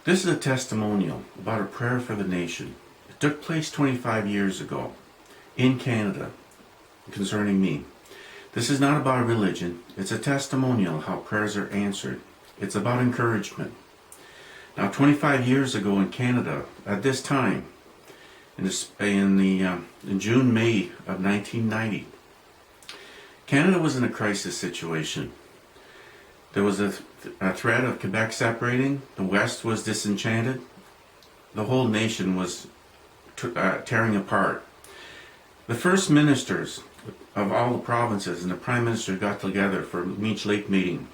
This is a testimonial about a prayer for the nation. It took place 25 years ago in Canada concerning me. This is not about religion. It's a testimonial how prayers are answered. It's about encouragement. Now, 25 years ago in Canada, at this time, in June, May of 1990, Canada was in a crisis situation. There was a threat of Quebec separating. The West was disenchanted. The whole nation was tearing apart. The first ministers of all the provinces and the Prime Minister got together for a Meech Lake meeting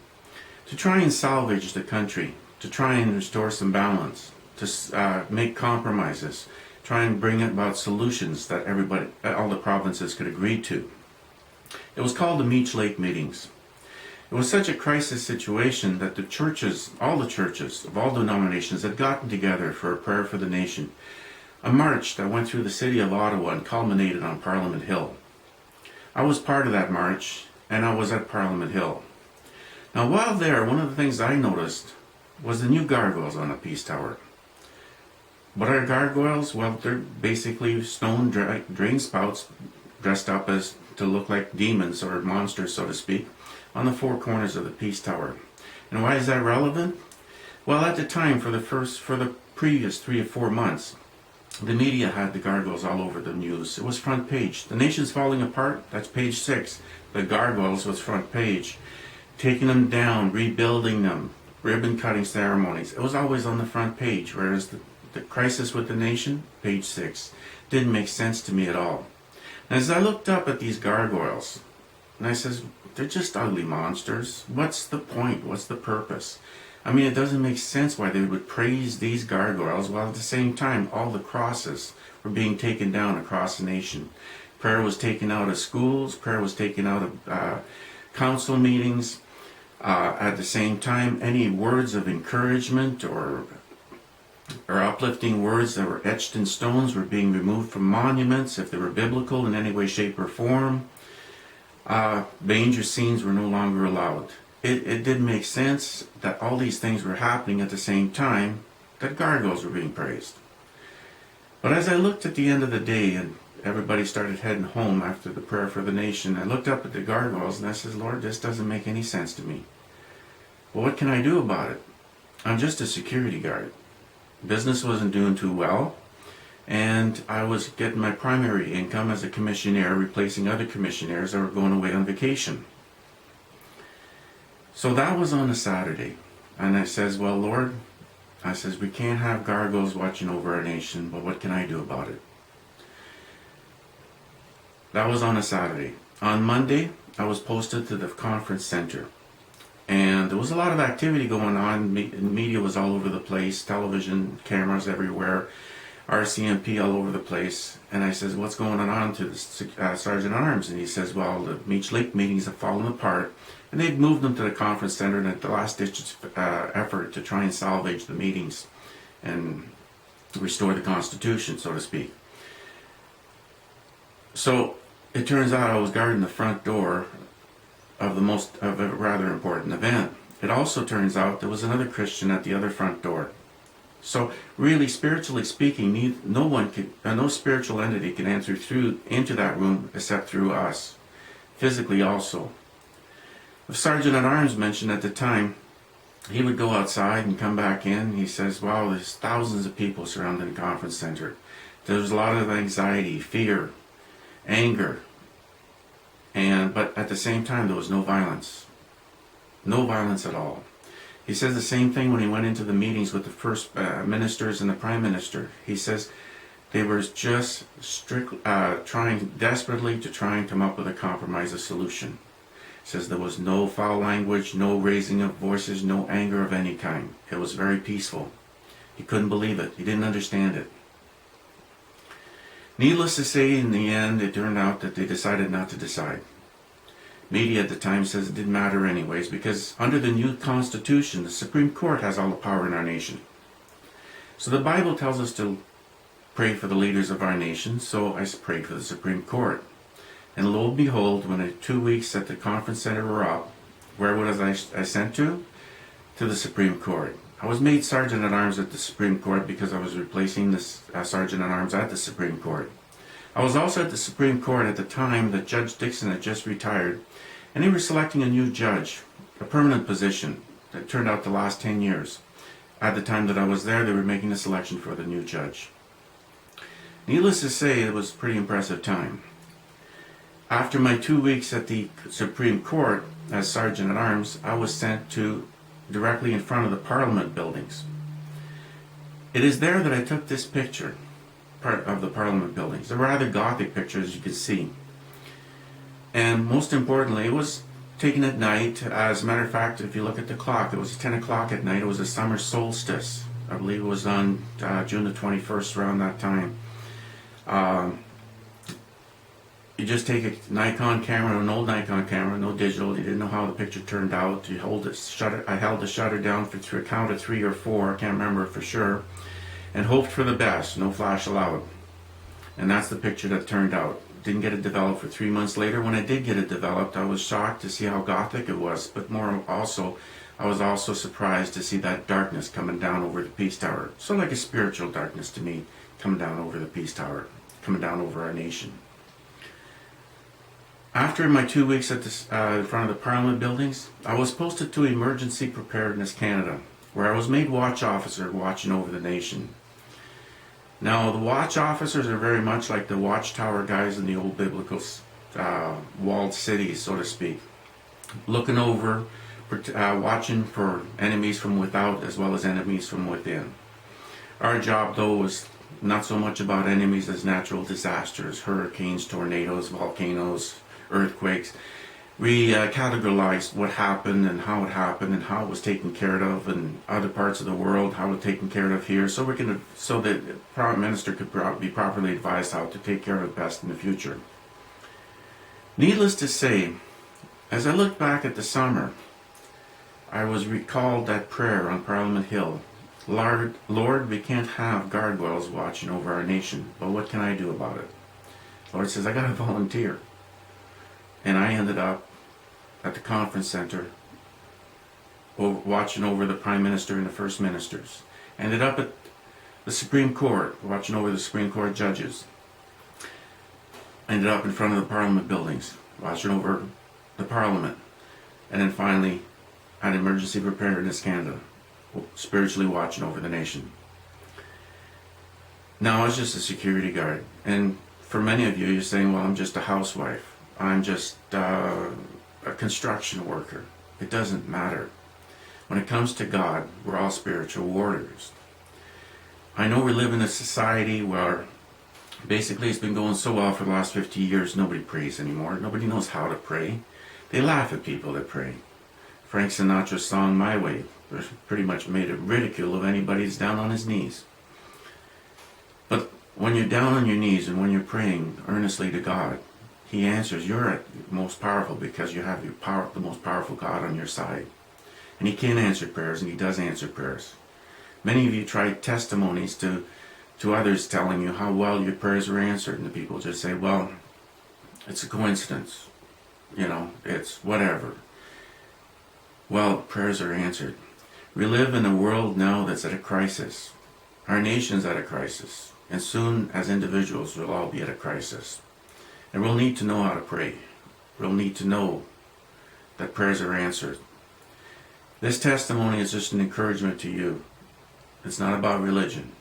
to try and salvage the country, to try and restore some balance, to make compromises, try and bring about solutions that all the provinces could agree to. It was called the Meech Lake meetings. It was such a crisis situation that the churches, all the churches of all denominations, had gotten together for a prayer for the nation. A march that went through the city of Ottawa and culminated on Parliament Hill. I was part of that march, and I was at Parliament Hill. Now, while there, one of the things I noticed was the new gargoyles on the Peace Tower. What are gargoyles? Well, they're basically stone drain spouts dressed up as to look like demons or monsters, so to speak, on the four corners of the Peace Tower. And why is that relevant? Well, at the time, for the previous 3 or 4 months, the media had the gargoyles all over the news. It was front page. The nation's falling apart, that's page 6. The gargoyles was front page. Taking them down, rebuilding them, ribbon cutting ceremonies. It was always on the front page, whereas the crisis with the nation, page 6, didn't make sense to me at all. And as I looked up at these gargoyles, and I says, they're just ugly monsters. What's the point? What's the purpose? I mean, it doesn't make sense why they would praise these gargoyles while at the same time all the crosses were being taken down across the nation. Prayer was taken out of schools. Prayer was taken out of council meetings. At the same time, any words of encouragement or uplifting words that were etched in stones were being removed from monuments if they were biblical in any way, shape, or form. Danger scenes were no longer allowed. It didn't make sense that all these things were happening at the same time that gargoyles were being praised. But as I looked at the end of the day and everybody started heading home after the prayer for the nation, I looked up at the gargoyles and I said, Lord, this doesn't make any sense to me. Well, what can I do about it? I'm just a security guard. Business wasn't doing too well, and I was getting my primary income as a commissionaire, replacing other commissionaires that were going away on vacation. So that was on a Saturday, and I says, well, Lord, I says, we can't have gargoyles watching over our nation, but what can I do about it? That was on a Saturday. On Monday, I was posted to the conference center, and there was a lot of activity going on. Media was all over the place, television, cameras everywhere, RCMP all over the place. And I says, what's going on to the Sergeant at Arms? And he says, well, the Meech Lake meetings have fallen apart, and they've moved them to the conference center and at the last-ditch effort to try and salvage the meetings and restore the Constitution, so to speak. So it turns out I was guarding the front door of a rather important event. It also turns out there was another Christian at the other front door. So really, spiritually speaking, no spiritual entity can enter into that room except through us. Physically also. The Sergeant at Arms mentioned at the time, he would go outside and come back in. He says, wow, there's thousands of people surrounding the conference center. There's a lot of anxiety, fear, anger, but at the same time there was no violence. No violence at all. He says the same thing when he went into the meetings with the first ministers and the Prime Minister. He says they were just trying desperately to try and come up with a compromise, a solution. He says there was no foul language, no raising of voices, no anger of any kind. It was very peaceful. He couldn't believe it. He didn't understand it. Needless to say, in the end, it turned out that they decided not to decide. Media at the time says it didn't matter anyways, because under the new Constitution, the Supreme Court has all the power in our nation. So the Bible tells us to pray for the leaders of our nation, so I prayed for the Supreme Court. And lo and behold, when the 2 weeks at the conference center were up, where was I sent to? To the Supreme Court. I was made Sergeant at Arms at the Supreme Court because I was replacing the Sergeant at Arms at the Supreme Court. I was also at the Supreme Court at the time that Judge Dixon had just retired, and they were selecting a new judge, a permanent position that turned out to last 10 years. At the time that I was there, they were making a selection for the new judge. Needless to say, it was a pretty impressive time. After my 2 weeks at the Supreme Court as Sergeant at Arms, I was sent to directly in front of the Parliament buildings. It is there that I took this picture, part of the Parliament buildings. A rather gothic picture, as you can see. And most importantly, it was taken at night. As a matter of fact, if you look at the clock, it was 10 o'clock at night. It was a summer solstice. I believe it was on June the 21st, around that time. You just take a Nikon camera, an old Nikon camera, no digital. You didn't know how the picture turned out. You hold the shutter. I held the shutter down for a count of 3 or 4. I can't remember for sure, and hoped for the best. No flash allowed. And that's the picture that turned out. Didn't get it developed for 3 months later. When I did get it developed, I was shocked to see how gothic it was. But I was also surprised to see that darkness coming down over the Peace Tower. So like a spiritual darkness to me, coming down over the Peace Tower, coming down over our nation. After my 2 weeks at in front of the Parliament buildings, I was posted to Emergency Preparedness Canada, where I was made watch officer, watching over the nation. Now, the watch officers are very much like the watchtower guys in the old biblical walled cities, so to speak, looking over, watching for enemies from without as well as enemies from within. Our job, though, was not so much about enemies as natural disasters, hurricanes, tornadoes, volcanoes, earthquakes. We categorized what happened and how it happened and how it was taken care of in other parts of the world, how it was taken care of here, so that the Prime Minister could be properly advised how to take care of it best in the future. Needless to say, as I look back at the summer, I was recalled that prayer on Parliament Hill. Lord, we can't have gargoyles watching over our nation, but what can I do about it? Lord says, I got to volunteer. And I ended up at the conference center watching over the Prime Minister and the First Ministers. Ended up at the Supreme Court watching over the Supreme Court judges. Ended up in front of the Parliament buildings watching over the Parliament. And then finally at Emergency Preparedness Canada, spiritually watching over the nation. Now I was just a security guard, and for many of you, you're saying, well, I'm just a housewife. I'm just a construction worker. It doesn't matter. When it comes to God, we're all spiritual warriors. I know we live in a society where basically it's been going so well for the last 50 years, nobody prays anymore. Nobody knows how to pray. They laugh at people that pray. Frank Sinatra's song, My Way, pretty much made a ridicule of anybody that's down on his knees. But when you're down on your knees and when you're praying earnestly to God, He answers. You're at most powerful because you have the most powerful God on your side. And He can answer prayers, and He does answer prayers. Many of you tried testimonies to others telling you how well your prayers were answered, and the people just say, well, it's a coincidence. It's whatever. Well, prayers are answered. We live in a world now that's at a crisis. Our nation's at a crisis. And soon, as individuals, we'll all be at a crisis. And we'll need to know how to pray. We'll need to know that prayers are answered. This testimony is just an encouragement to you. It's not about religion.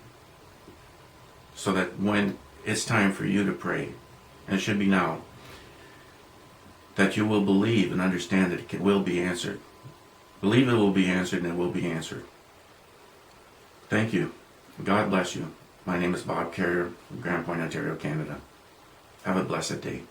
So that when it's time for you to pray, and it should be now, that you will believe and understand that it will be answered. Believe it will be answered, and it will be answered. Thank you. God bless you. My name is Bob Carrier from Grand Point, Ontario, Canada. Have a blessed day.